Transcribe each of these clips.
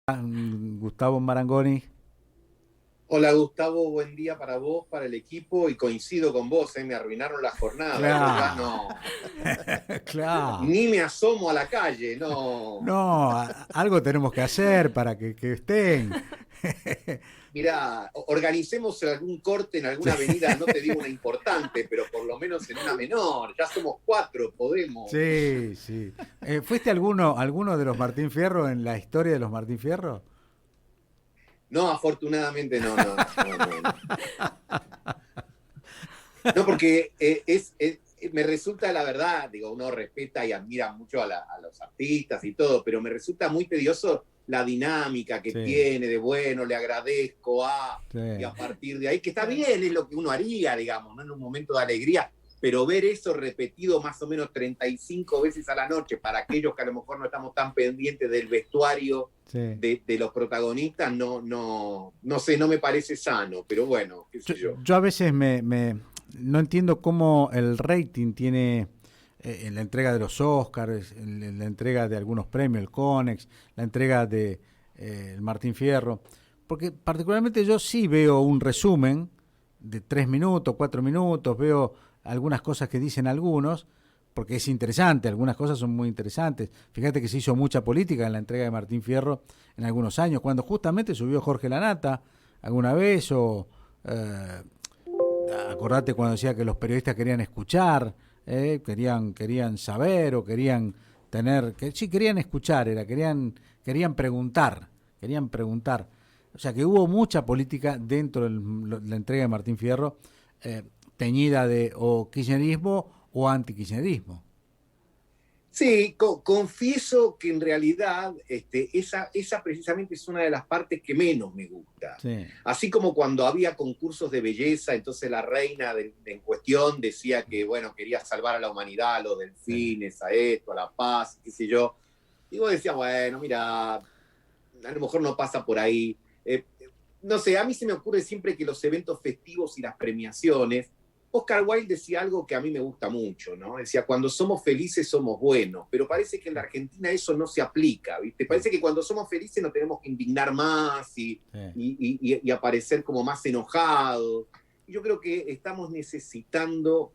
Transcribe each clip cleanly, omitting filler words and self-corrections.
Gustavo Marangoni. Hola Gustavo, buen día para vos, para el equipo y coincido con vos, me arruinaron la jornada, yo ya Claro, no, claro. ni me asomo a la calle, no. No, algo tenemos que hacer para que estén. Mirá, organicemos algún corte en alguna avenida, no te digo una importante, pero por lo menos en una menor, ya somos cuatro, podemos. Sí, sí. ¿Fuiste alguno de los Martín Fierro en la historia de los Martín Fierro? No, afortunadamente no, no, no, no, no. No, porque me resulta la verdad, digo, uno respeta y admira mucho a los artistas y todo, pero me resulta muy tedioso la dinámica que Sí, tiene de bueno, le agradezco y sí. a partir de ahí, que está bien, es lo que uno haría, digamos, ¿no? En un momento de alegría, pero ver eso repetido más o menos 35 veces a la noche para aquellos que a lo mejor no estamos tan pendientes del vestuario Sí. de los protagonistas, no sé, no me parece sano, pero bueno, qué Yo, sé yo. yo a veces no entiendo cómo el rating tiene en la entrega de los Oscars, en la entrega de algunos premios, el Conex, la entrega de el Martín Fierro, porque particularmente yo sí veo un resumen de 3 minutos, 4 minutos, veo algunas cosas que dicen algunos, porque es interesante, algunas cosas son muy interesantes. Fíjate que se hizo mucha política en la entrega de Martín Fierro en algunos años, cuando justamente subió Jorge Lanata alguna vez, o eh, acordate cuando decía que los periodistas querían escuchar, querían saber o querían tener, que sí querían escuchar, querían preguntar. O sea que hubo mucha política dentro de la entrega de Martín Fierro, eh, teñida de o kirchnerismo o antikirchnerismo. Sí, confieso que en realidad esa precisamente es una de las partes que menos me gusta. Sí, Así como cuando había concursos de belleza, entonces la reina en cuestión decía que, bueno, quería salvar a la humanidad, a los sí. delfines, a esto, a la paz, qué sé yo. Y vos decías, bueno, mira, a lo mejor no pasa por ahí. No sé, a mí se me ocurre siempre que los eventos festivos y las premiaciones, Oscar Wilde decía algo que a mí me gusta mucho, ¿no? Decía, cuando somos felices somos buenos, pero parece que en la Argentina eso no se aplica, ¿viste? Sí, Parece que cuando somos felices nos tenemos que indignar más sí. y aparecer como más enojados. Y yo creo que estamos necesitando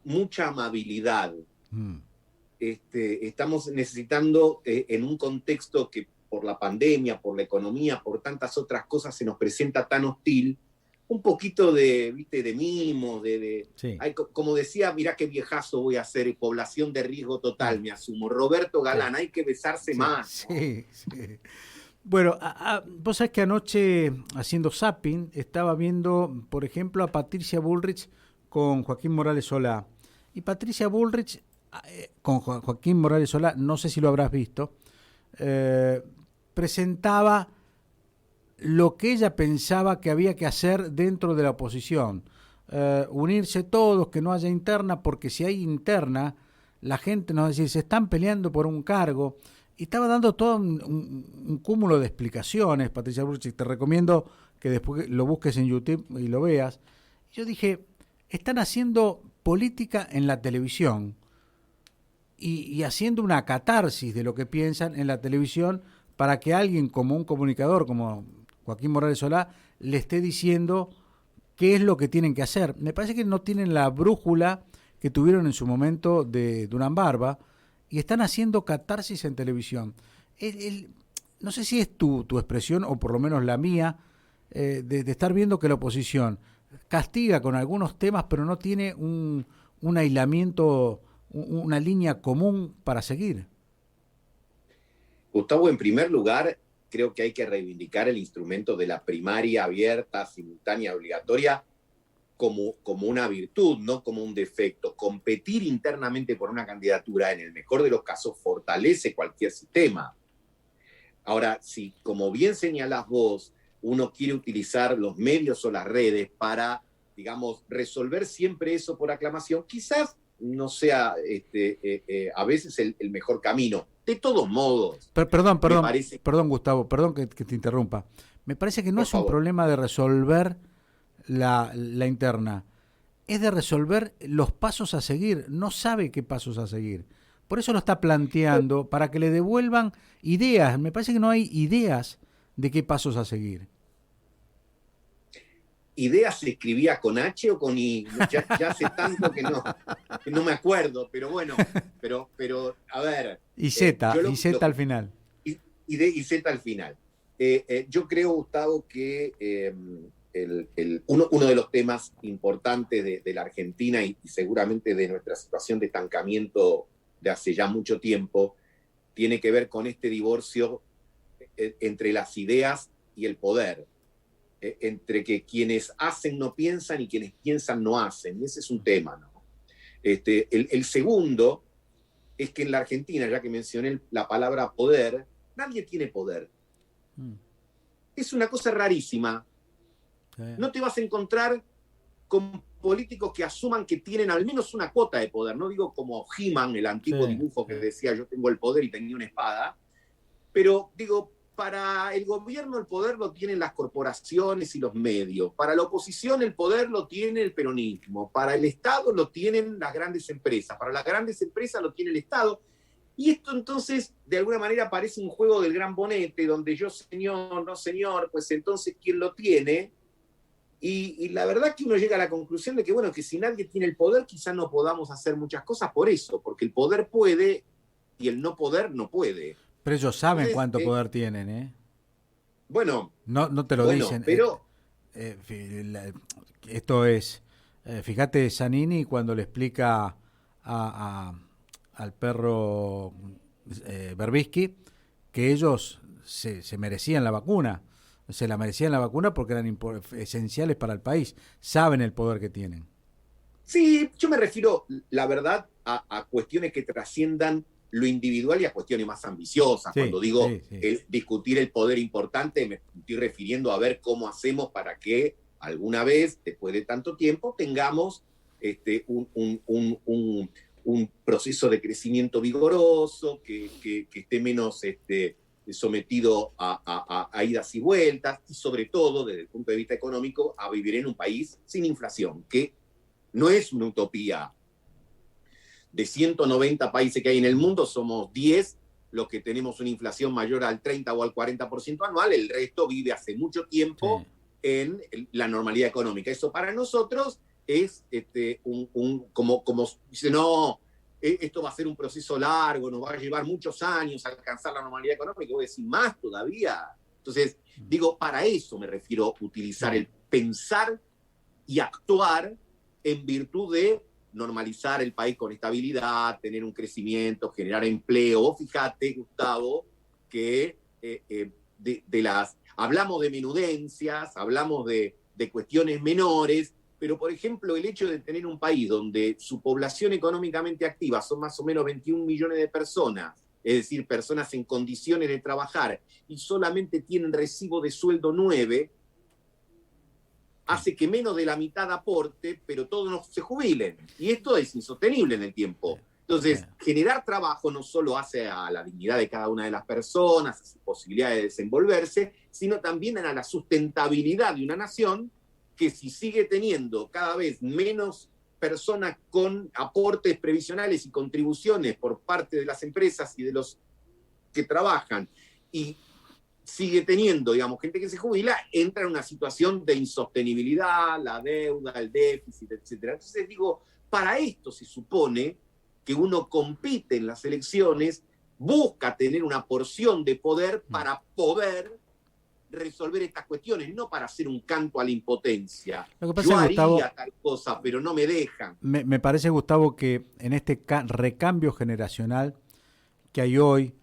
mucha amabilidad. Mm. Estamos necesitando en un contexto que por la pandemia, por la economía, por tantas otras cosas se nos presenta tan hostil, un poquito de, ¿viste? De mimos, Sí. como decía, mirá qué viejazo voy a hacer, población de riesgo total, me asumo. Roberto Sí, Galán, hay que besarse sí, más, ¿no? sí, sí. Bueno, vos sabés que anoche, haciendo zapping, estaba viendo, por ejemplo, a Patricia Bullrich con Joaquín Morales Solá. Y Patricia Bullrich con Joaquín Morales Solá, no sé si lo habrás visto, eh, presentaba lo que ella pensaba que había que hacer dentro de la oposición. Unirse todos, que no haya interna, porque si hay interna, la gente nos va a decir, se están peleando por un cargo. Y estaba dando todo un cúmulo de explicaciones, Patricia Burchik. Te recomiendo que después lo busques en YouTube y lo veas. Yo dije, están haciendo política en la televisión y haciendo una catarsis de lo que piensan en la televisión para que alguien como un comunicador como Joaquín Morales Solá le esté diciendo qué es lo que tienen que hacer. Me parece que no tienen la brújula que tuvieron en su momento de Durán Barba y están haciendo catarsis en televisión. No sé si es tu expresión o por lo menos la mía, de estar viendo que la oposición castiga con algunos temas pero no tiene un aislamiento, una línea común para seguir. Gustavo, en primer lugar, creo que hay que reivindicar el instrumento de la primaria abierta, simultánea, obligatoria, como una virtud, no como un defecto. Competir internamente por una candidatura, en el mejor de los casos, fortalece cualquier sistema. Ahora, si, como bien señalás vos, uno quiere utilizar los medios o las redes para, digamos, resolver siempre eso por aclamación, quizás no sea a veces el mejor camino. De todos modos, me parece, Perdón, Gustavo, perdón que te interrumpa. Me parece que no por es un favor, problema de resolver la interna, es de resolver los pasos a seguir. No sabe qué pasos a seguir. Por eso lo está planteando, para que le devuelvan ideas. Me parece que no hay ideas de qué pasos a seguir. ¿Ideas se escribía con H o con I? Ya hace tanto que no me acuerdo, pero bueno, pero a ver. Y Z, al final. Y Z al final. Yo creo, Gustavo, que uno de los temas importantes de la Argentina y seguramente de nuestra situación de estancamiento de hace ya mucho tiempo tiene que ver con este divorcio entre las ideas y el poder. Entre que quienes hacen no piensan y quienes piensan no hacen. Y ese es un tema, ¿no? El segundo es que en la Argentina, ya que mencioné la palabra poder, nadie tiene poder. Es una cosa rarísima. No te vas a encontrar con políticos que asuman que tienen al menos una cuota de poder. No digo como He-Man, el antiguo dibujo que decía yo tengo el poder y tenía una espada, pero digo, para el gobierno el poder lo tienen las corporaciones y los medios. Para la oposición el poder lo tiene el peronismo. Para el Estado lo tienen las grandes empresas. Para las grandes empresas lo tiene el Estado. Y esto entonces, de alguna manera, parece un juego del gran bonete, donde yo señor, no señor, pues entonces, ¿quién lo tiene? Y la verdad que uno llega a la conclusión de que, bueno, que si nadie tiene el poder, quizás no podamos hacer muchas cosas por eso, porque el poder puede y el no poder no puede. Pero ellos saben entonces, cuánto poder tienen, ¿eh? Bueno. No te lo dicen. Pero esto es, fíjate Zanini cuando le explica al perro Berbisky que ellos se merecían la vacuna. Se la merecían la vacuna porque eran esenciales para el país. Saben el poder que tienen. Sí, yo me refiero, la verdad, a cuestiones que trasciendan lo individual y a cuestiones más ambiciosas. Sí, cuando digo discutir el poder importante, me estoy refiriendo a ver cómo hacemos para que alguna vez, después de tanto tiempo, tengamos un proceso de crecimiento vigoroso, que esté menos sometido a idas y vueltas, y sobre todo, desde el punto de vista económico, a vivir en un país sin inflación, que no es una utopía. De 190 países que hay en el mundo, somos 10 los que tenemos una inflación mayor al 30 o al 40% anual, el resto vive hace mucho tiempo en la normalidad económica. Eso para nosotros es como dice, no, esto va a ser un proceso largo, nos va a llevar muchos años a alcanzar la normalidad económica, voy a decir más todavía. Entonces, digo, para eso me refiero a utilizar el pensar y actuar en virtud de normalizar el país con estabilidad, tener un crecimiento, generar empleo. Fíjate, Gustavo, que hablamos de menudencias, hablamos de cuestiones menores, pero, por ejemplo, el hecho de tener un país donde su población económicamente activa son más o menos 21 millones de personas, es decir, personas en condiciones de trabajar, y solamente tienen recibo de sueldo 9, hace que menos de la mitad aporte, pero todos no se jubilen. Y esto es insostenible en el tiempo. Entonces, generar trabajo no solo hace a la dignidad de cada una de las personas, a su posibilidad de desenvolverse, sino también a la sustentabilidad de una nación que, si sigue teniendo cada vez menos personas con aportes previsionales y contribuciones por parte de las empresas y de los que trabajan, y sigue teniendo, digamos, gente que se jubila, entra en una situación de insostenibilidad, la deuda, el déficit, etcétera. Entonces digo, para esto se supone que uno compite en las elecciones, busca tener una porción de poder para poder resolver estas cuestiones, no para hacer un canto a la impotencia. Lo que pasa, yo haría, Gustavo, tal cosa, pero no me dejan. Me parece, Gustavo, que en este recambio generacional que hay hoy,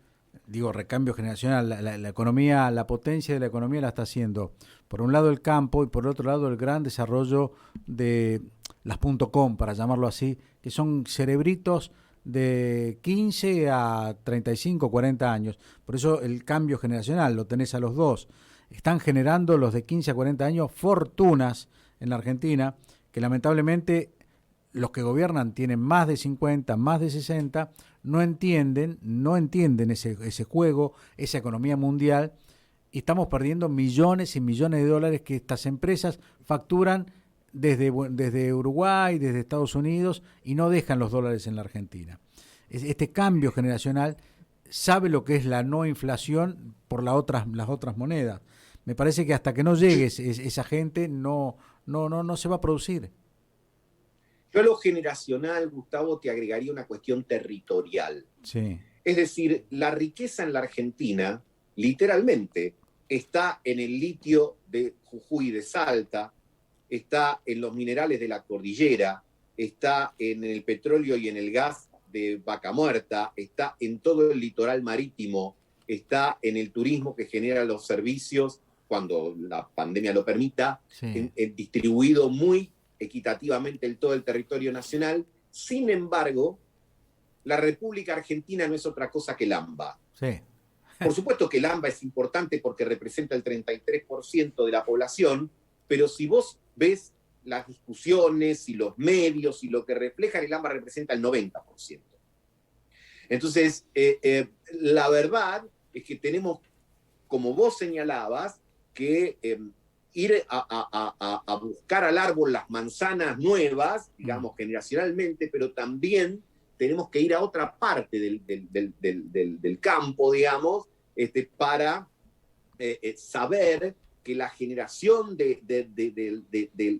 digo recambio generacional, la economía, la potencia de la economía la está haciendo, por un lado el campo y por otro lado el gran desarrollo de las .com, para llamarlo así, que son cerebritos de 15 a 35, 40 años. Por eso el cambio generacional lo tenés a los dos. Están generando los de 15 a 40 años fortunas en la Argentina, que lamentablemente los que gobiernan tienen más de 50, más de 60, no entienden ese juego, esa economía mundial, y estamos perdiendo millones y millones de dólares que estas empresas facturan desde Uruguay, desde Estados Unidos, y no dejan los dólares en la Argentina. este cambio generacional sabe lo que es la no inflación por las otras monedas. Me parece que hasta que no llegue esa gente no se va a producir. Yo a lo generacional, Gustavo, te agregaría una cuestión territorial. Sí. Es decir, la riqueza en la Argentina, literalmente, está en el litio de Jujuy y de Salta, está en los minerales de la cordillera, está en el petróleo y en el gas de Vaca Muerta, está en todo el litoral marítimo, está en el turismo que genera los servicios, cuando la pandemia lo permita, Sí. distribuido muy equitativamente en todo el territorio nacional. Sin embargo, la República Argentina no es otra cosa que el AMBA. Sí. Por supuesto que el AMBA es importante porque representa el 33% de la población, pero si vos ves las discusiones y los medios y lo que reflejan, el AMBA representa el 90%. Entonces, la verdad es que tenemos, como vos señalabas, que ir a buscar al árbol las manzanas nuevas, digamos, generacionalmente, pero también tenemos que ir a otra parte del campo, digamos, para saber que la generación de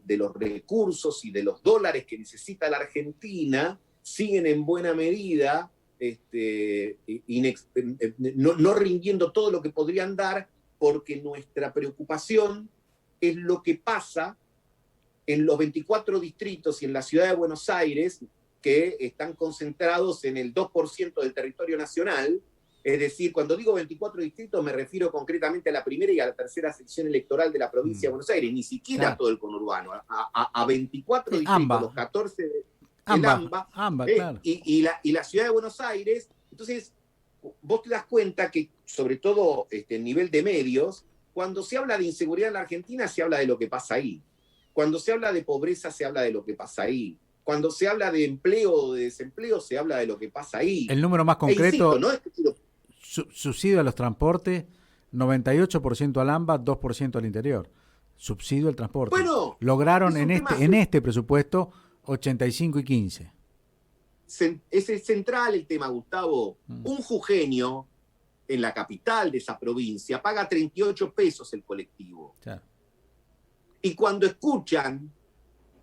los recursos y de los dólares que necesita la Argentina siguen en buena medida no rindiendo todo lo que podrían dar, porque nuestra preocupación es lo que pasa en los 24 distritos y en la ciudad de Buenos Aires, que están concentrados en el 2% del territorio nacional. Es decir, cuando digo 24 distritos me refiero concretamente a la primera y a la tercera sección electoral de la provincia de Buenos Aires, ni siquiera a todo el conurbano, a 24 distritos, AMBA. Los 14 del AMBA, claro. y la ciudad de Buenos Aires. Entonces, vos te das cuenta que, sobre todo en nivel de medios, cuando se habla de inseguridad en la Argentina, se habla de lo que pasa ahí. Cuando se habla de pobreza, se habla de lo que pasa ahí. Cuando se habla de empleo o de desempleo, se habla de lo que pasa ahí. El número más concreto, insisto, ¿no? subsidio a los transportes, 98% al AMBA, 2% al interior. Subsidio al transporte. Bueno, lograron en este presupuesto 85 y 15. Es central el tema, Gustavo. Un jujeño en la capital de esa provincia paga 38 pesos el colectivo. Claro. Y cuando escuchan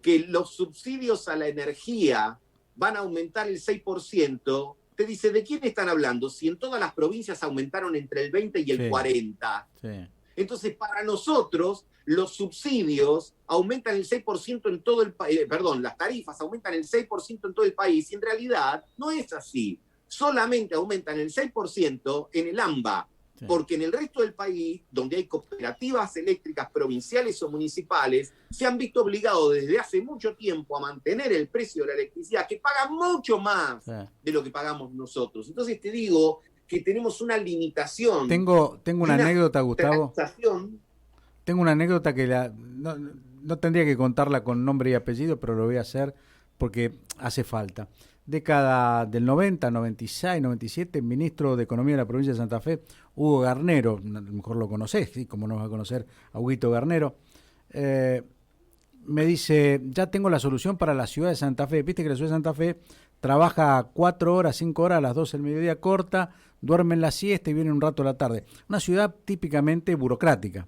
que los subsidios a la energía van a aumentar el 6%, te dice, ¿de quién están hablando? Si en todas las provincias aumentaron entre el 20 y el 40%. Sí. Entonces, para nosotros, los subsidios aumentan el 6% en todo el país, las tarifas aumentan el 6% en todo el país, y en realidad no es así. Solamente aumentan el 6% en el AMBA, sí, porque en el resto del país, donde hay cooperativas eléctricas provinciales o municipales, se han visto obligados desde hace mucho tiempo a mantener el precio de la electricidad, que paga mucho más, sí, de lo que pagamos nosotros. Entonces te digo que tenemos una limitación. Tengo una anécdota, Gustavo. Tengo una anécdota que no tendría que contarla con nombre y apellido, pero lo voy a hacer porque hace falta. Década del 90, 96, 97, ministro de Economía de la provincia de Santa Fe, Hugo Garnero, a lo mejor lo conocés, ¿sí? Como no vas a conocer a Huguito Garnero, me dice, ya tengo la solución para la ciudad de Santa Fe. Viste que la ciudad de Santa Fe trabaja 4 horas, 5 horas, a las 12 del mediodía corta, duerme en la siesta y viene un rato a la tarde. Una ciudad típicamente burocrática.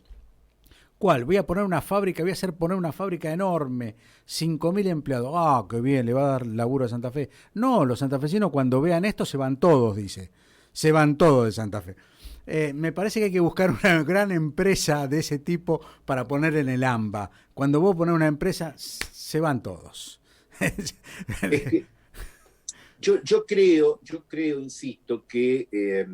¿Cuál? Voy a poner una fábrica, poner una fábrica enorme, 5.000 empleados. ¡Ah, qué bien! Le va a dar laburo a Santa Fe. No, los santafesinos cuando vean esto se van todos, dice. Se van todos de Santa Fe. Me parece que hay que buscar una gran empresa de ese tipo para poner en el AMBA. Cuando vos pones una empresa, se van todos. Yo creo, insisto, que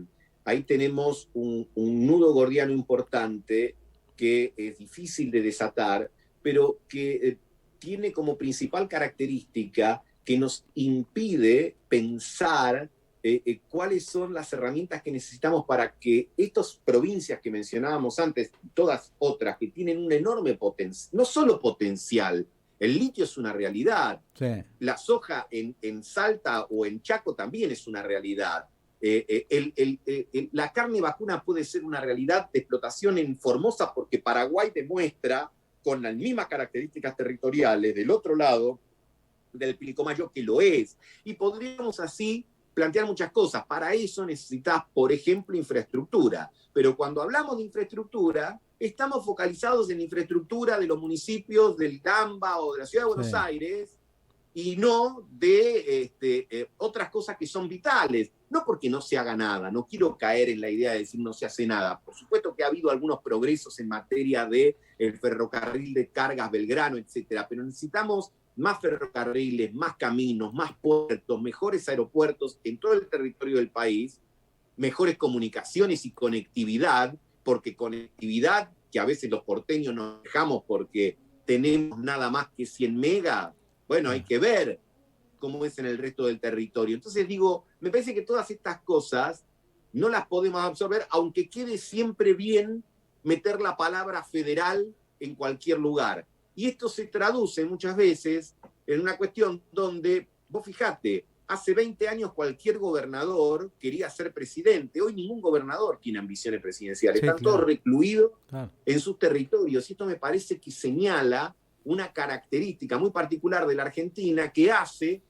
ahí tenemos un nudo gordiano importante que es difícil de desatar, pero que tiene como principal característica que nos impide pensar cuáles son las herramientas que necesitamos para que estas provincias que mencionábamos antes, todas otras que tienen un enorme potencial, no solo potencial, el litio es una realidad, sí, la soja en Salta o en Chaco también es una realidad. La carne vacuna puede ser una realidad de explotación en Formosa porque Paraguay demuestra con las mismas características territoriales del otro lado del Pilcomayo que lo es. Y podríamos así plantear muchas cosas. Para eso necesitas, por ejemplo, infraestructura. Pero cuando hablamos de infraestructura, estamos focalizados en la infraestructura de los municipios del Gamba o de la Ciudad de Buenos Aires, y no de otras cosas que son vitales. No porque no se haga nada, no quiero caer en la idea de decir no se hace nada. Por supuesto que ha habido algunos progresos en materia de el ferrocarril de cargas Belgrano, etcétera, pero necesitamos más ferrocarriles, más caminos, más puertos, mejores aeropuertos en todo el territorio del país, mejores comunicaciones y conectividad, porque conectividad, que a veces los porteños nos dejamos porque tenemos nada más que 100 megas, bueno, hay que ver cómo es en el resto del territorio. Entonces digo, me parece que todas estas cosas no las podemos absorber, aunque quede siempre bien meter la palabra federal en cualquier lugar. Y esto se traduce muchas veces en una cuestión donde, vos fijate, hace 20 años cualquier gobernador quería ser presidente. Hoy ningún gobernador tiene ambiciones presidenciales. Están todos recluidos en sus territorios. Y esto me parece que señala una característica muy particular de la Argentina que hace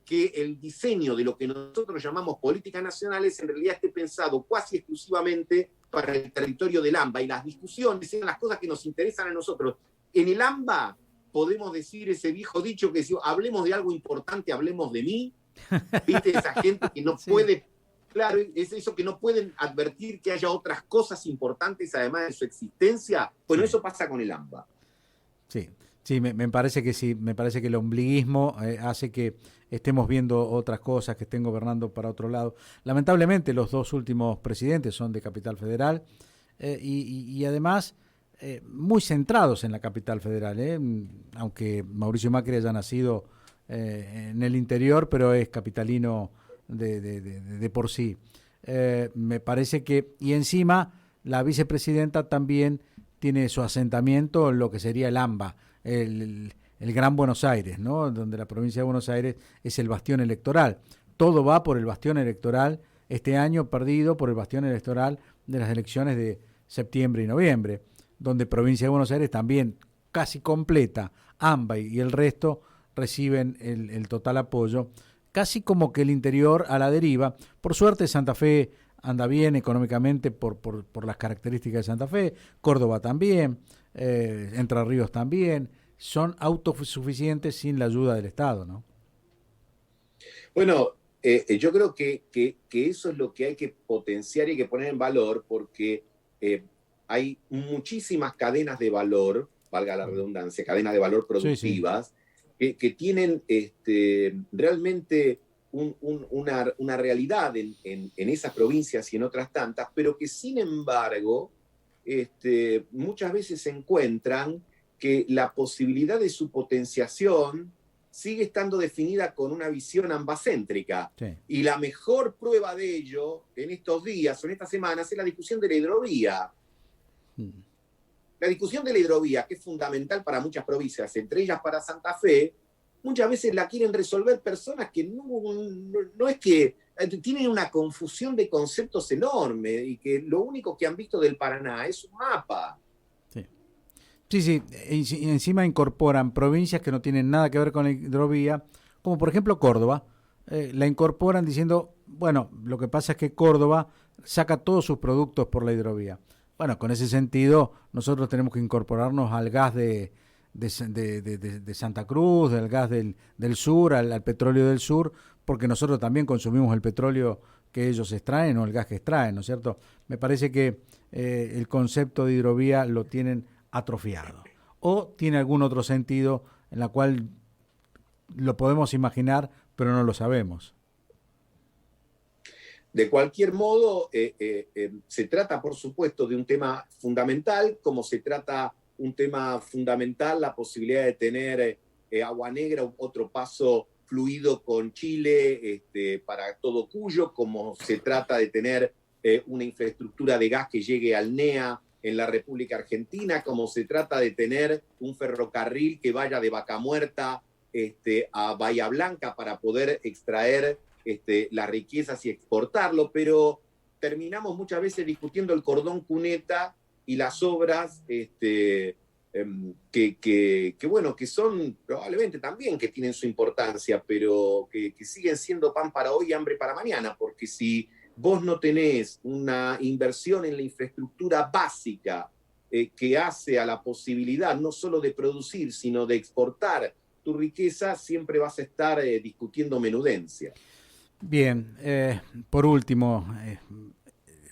que el diseño de lo que nosotros llamamos políticas nacionales en realidad esté pensado casi exclusivamente para el territorio del AMBA, y las discusiones sean las cosas que nos interesan a nosotros. En el AMBA podemos decir ese viejo dicho que decía, hablemos de algo importante, hablemos de mí. ¿Viste? Esa gente que no puede, claro, es eso que no pueden advertir que haya otras cosas importantes además de su existencia. Bueno, eso pasa con el AMBA. Sí, me parece que sí, me parece que el ombliguismo hace que estemos viendo otras cosas, que estén gobernando para otro lado. Lamentablemente los dos últimos presidentes son de Capital Federal y además muy centrados en la Capital Federal, aunque Mauricio Macri haya nacido en el interior, pero es capitalino de por sí. Me parece que, y encima la vicepresidenta también tiene su asentamiento en lo que sería el AMBA, el Gran Buenos Aires, ¿no? Donde la provincia de Buenos Aires es el bastión electoral. Todo va por el bastión electoral, este año perdido por el bastión electoral de las elecciones de septiembre y noviembre, donde provincia de Buenos Aires también casi completa, AMBA y el resto reciben el total apoyo, casi como que el interior a la deriva. Por suerte Santa Fe anda bien económicamente por las características de Santa Fe, Córdoba también, Entre Ríos también, son autosuficientes sin la ayuda del Estado, ¿no? Bueno, yo creo que eso es lo que hay que potenciar y hay que poner en valor, porque hay muchísimas cadenas de valor, valga la redundancia, cadenas de valor productivas, que tienen realmente una realidad en esas provincias y en otras tantas, pero que sin embargo muchas veces se encuentran que la posibilidad de su potenciación sigue estando definida con una visión ambacéntrica. Sí. Y la mejor prueba de ello en estos días o en estas semanas es la discusión de la hidrovía. La discusión de la hidrovía, que es fundamental para muchas provincias, entre ellas para Santa Fe, muchas veces la quieren resolver personas que no es que tienen una confusión de conceptos enorme y que lo único que han visto del Paraná es un mapa. Sí, y encima incorporan provincias que no tienen nada que ver con la hidrovía, como por ejemplo Córdoba, la incorporan diciendo, bueno, lo que pasa es que Córdoba saca todos sus productos por la hidrovía. Bueno, con ese sentido, nosotros tenemos que incorporarnos al gas de Santa Cruz, del gas del sur, al petróleo del sur, porque nosotros también consumimos el petróleo que ellos extraen o el gas que extraen, ¿no es cierto? Me parece que el concepto de hidrovía lo tienen atrofiado, o tiene algún otro sentido en la cual lo podemos imaginar, pero no lo sabemos. De cualquier modo, se trata, por supuesto, de un tema fundamental, como se trata un tema fundamental la posibilidad de tener Agua Negra, otro paso fluido con Chile para todo Cuyo, como se trata de tener una infraestructura de gas que llegue al NEA en la República Argentina, como se trata de tener un ferrocarril que vaya de Vaca Muerta a Bahía Blanca para poder extraer las riquezas y exportarlo, pero terminamos muchas veces discutiendo el cordón cuneta y las obras bueno, que son probablemente también que tienen su importancia, pero que siguen siendo pan para hoy y hambre para mañana, porque si vos no tenés una inversión en la infraestructura básica que hace a la posibilidad no solo de producir, sino de exportar tu riqueza, siempre vas a estar discutiendo menudencia. Bien, por último,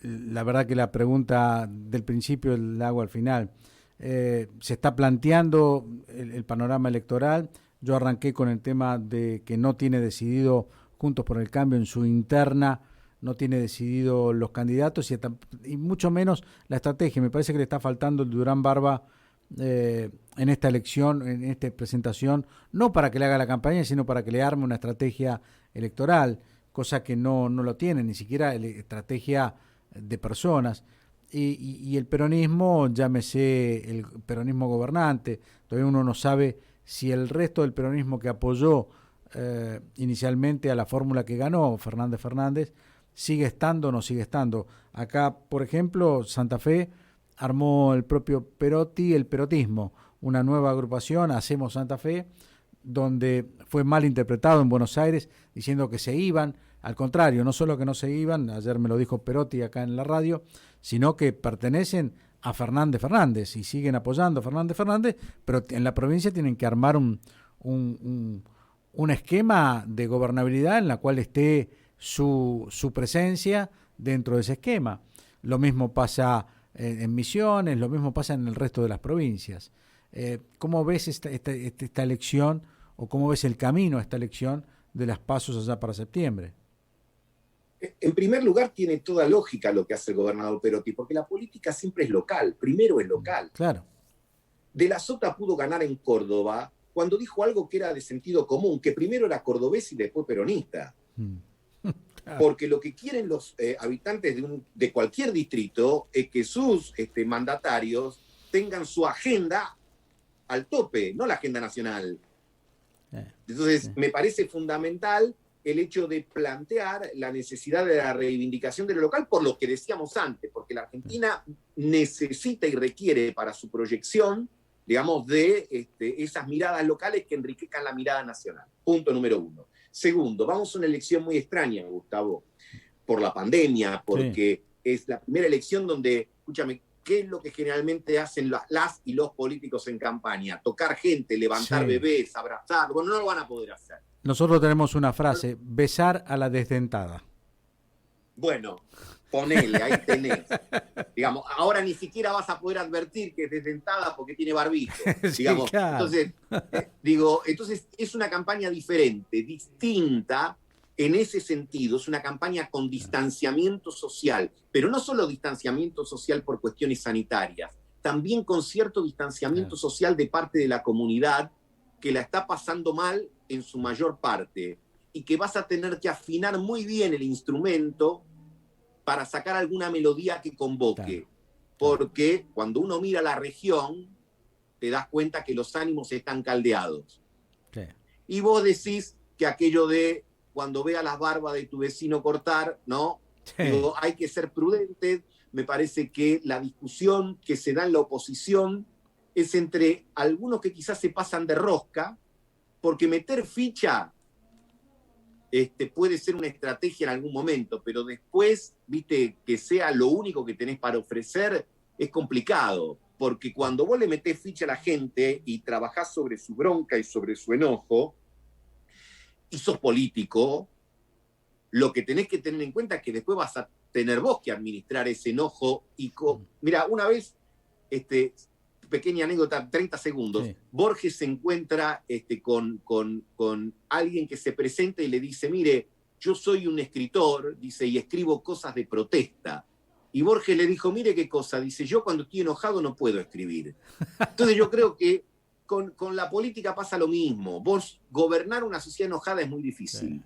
la verdad que la pregunta del principio la hago al final. Se está planteando el panorama electoral. Yo arranqué con el tema de que no tiene decidido Juntos por el Cambio en su interna, no tiene decidido los candidatos y mucho menos la estrategia. Me parece que le está faltando el Durán Barba en esta elección, en esta presentación, no para que le haga la campaña, sino para que le arme una estrategia electoral, cosa que no lo tiene, ni siquiera estrategia de personas. Y el peronismo, llámese el peronismo gobernante, todavía uno no sabe si el resto del peronismo que apoyó inicialmente a la fórmula que ganó Fernández sigue estando o no sigue estando. Acá, por ejemplo, Santa Fe armó el propio Perotti, el perotismo, una nueva agrupación, Hacemos Santa Fe, donde fue mal interpretado en Buenos Aires, diciendo que se iban. Al contrario, no solo que no se iban, ayer me lo dijo Perotti acá en la radio, sino que pertenecen a Fernández y siguen apoyando a Fernández, pero en la provincia tienen que armar un esquema de gobernabilidad en la cual esté su presencia dentro de ese esquema. Lo mismo pasa en Misiones, lo mismo pasa en el resto de las provincias. ¿Cómo ves esta elección o cómo ves el camino a esta elección de las pasos allá para septiembre? En primer lugar, tiene toda lógica lo que hace el gobernador Perotti, porque la política siempre es local, primero es local. Claro. De la Sota pudo ganar en Córdoba cuando dijo algo que era de sentido común, que primero era cordobés y después peronista. Porque lo que quieren los habitantes de cualquier distrito es que sus mandatarios tengan su agenda al tope, no la agenda nacional. Entonces, me parece fundamental el hecho de plantear la necesidad de la reivindicación de lo local por lo que decíamos antes, porque la Argentina necesita y requiere para su proyección, digamos, de esas miradas locales que enriquezcan la mirada nacional. Punto número uno. Segundo, vamos a una elección muy extraña, Gustavo, por la pandemia, porque es la primera elección donde, escúchame, ¿qué es lo que generalmente hacen las y los políticos en campaña? Tocar gente, levantar bebés, abrazar. Bueno, no lo van a poder hacer. Nosotros tenemos una frase, besar a la desdentada. Bueno, ponele, ahí tenés. Digamos, ahora ni siquiera vas a poder advertir que es desdentada porque tiene barbijo. Digamos. Sí, claro. Entonces es una campaña diferente, distinta en ese sentido. Es una campaña con distanciamiento social, pero no solo distanciamiento social por cuestiones sanitarias, también con cierto distanciamiento social de parte de la comunidad que la está pasando mal en su mayor parte y que vas a tener que afinar muy bien el instrumento para sacar alguna melodía que convoque. Porque cuando uno mira la región, te das cuenta que los ánimos están caldeados. Y vos decís que aquello de cuando veas las barbas de tu vecino cortar, ¿no? Digo, hay que ser prudentes. Me parece que la discusión que se da en la oposición es entre algunos que quizás se pasan de rosca, porque meter ficha puede ser una estrategia en algún momento, pero después, viste, que sea lo único que tenés para ofrecer, es complicado, porque cuando vos le metés ficha a la gente y trabajás sobre su bronca y sobre su enojo, y sos político, lo que tenés que tener en cuenta es que después vas a tener vos que administrar ese enojo. Mira, una vez, pequeña anécdota, 30 segundos, Borges se encuentra con alguien que se presenta y le dice, mire, yo soy un escritor, dice, y escribo cosas de protesta. Y Borges le dijo, mire qué cosa, dice, yo cuando estoy enojado no puedo escribir. Entonces yo creo que con la política pasa lo mismo. Vos gobernar una sociedad enojada es muy difícil.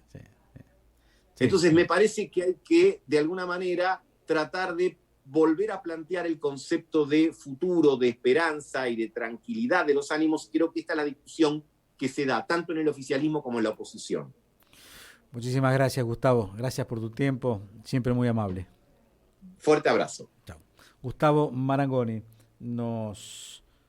Entonces me parece que hay que, de alguna manera, tratar de volver a plantear el concepto de futuro, de esperanza y de tranquilidad de los ánimos. Creo que esta es la discusión que se da tanto en el oficialismo como en la oposición. Muchísimas gracias, Gustavo. Gracias por tu tiempo. Siempre muy amable. Fuerte abrazo. Chao. Gustavo Marangoni nos